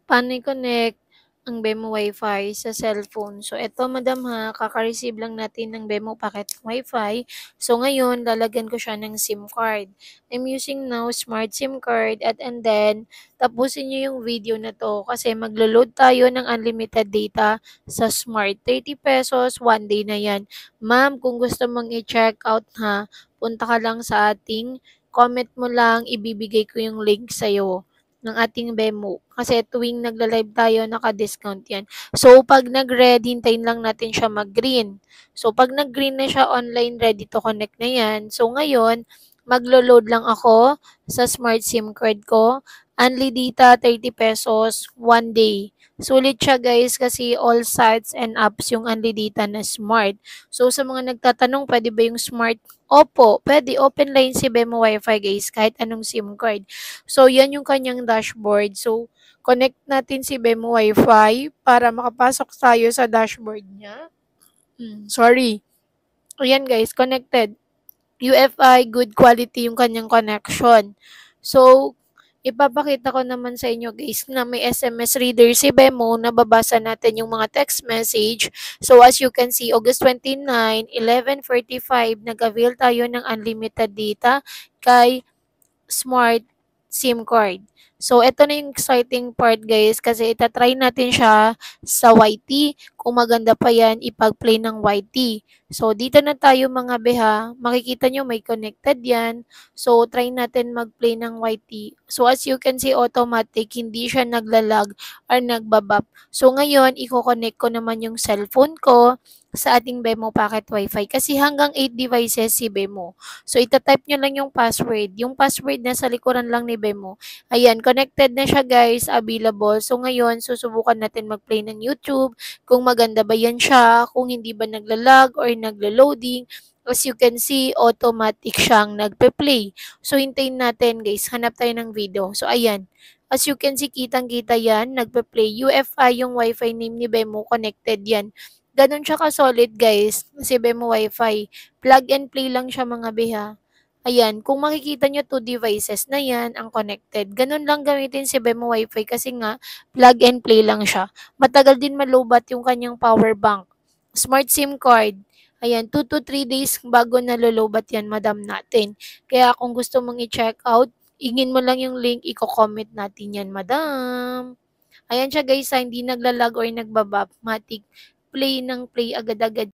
Paano i-connect ang Bemo Wi-Fi sa cellphone? So, eto madam ha, kaka-receive lang natin ng Bemo Packet Wi-Fi. So, ngayon, lalagyan ko siya ng SIM card. I'm using now Smart SIM card and then, tapusin niyo yung video na to kasi maglo-load tayo ng unlimited data sa Smart. 30 pesos, 1 day na yan. Ma'am, kung gusto mong i-check out ha, punta ka lang sa ating comment mo lang, ibibigay ko yung link sa'yo ng ating Bemo. Kasi tuwing nagla-live tayo, naka-discount yan. So, pag nag-red, hintayin lang natin siya mag-green. So, pag nag-green na siya, online, ready to connect na yan. So, ngayon, maglo-load lang ako sa smart SIM card ko. Unli data, 30 pesos, 1 day. Sulit siya guys kasi all sites and apps yung unli data na smart. So, sa mga nagtatanong, pwede ba yung smart? Opo, pwede. Open line si Bemo Wi-Fi guys, kahit anong SIM card. So, yan yung kanyang dashboard. So, connect natin si Bemo Wi-Fi para makapasok tayo sa dashboard niya. Sorry. Ayan guys, connected. UFI, good quality yung kanyang connection. So, ipapakita ko naman sa inyo guys na may SMS reader si Bemo na babasa natin yung mga text message. So, as you can see, August 29, 11:45, nag-avail tayo ng unlimited data kay Smart SIM card. So, ito na yung exciting part guys kasi itatry natin siya sa YT. Kung maganda pa yan, ipag-play ng YT. So, dito na tayo mga beha. Makikita nyo may connected yan. So, try natin mag-play ng YT. So, as you can see, automatic, hindi siya naglalag or nagbabap. So, ngayon, i-connect ko naman yung cellphone ko sa ating Bemo Packet Wi-Fi kasi hanggang 8 devices si Bemo. So, itatype nyo lang yung password. Yung password na sa likuran lang ni Bemo. Ayan, connected na siya guys, available. So, ngayon, susubukan natin mag-play ng YouTube. Kung maganda ba yan siya, kung hindi ba naglalag or naglo-loading. As you can see, automatic siyang nagpe-play. So, hintayin natin guys, hanap tayo ng video. So, ayan. As you can see, kitang-kita yan, nagpe-play. UFI yung Wi-Fi name ni Bemo, connected yan. Ganon siya ka-solid guys, si Bemo Wi-Fi. Plug and play lang siya mga beha. Ayan, kung makikita nyo 2 devices na yan ang connected. Ganun lang gamitin si Bemo Wi-Fi kasi nga plug and play lang siya. Matagal din malobat yung kanyang power bank. Smart SIM card. Ayan, 2 to 3 days bago nalolobat yan, madam natin. Kaya kung gusto mong i-check out, ingin mo lang yung link, i-comment natin yan, madam. Ayan siya guys, hindi naglalag or nagbabap. Matic, play ng play agad-agad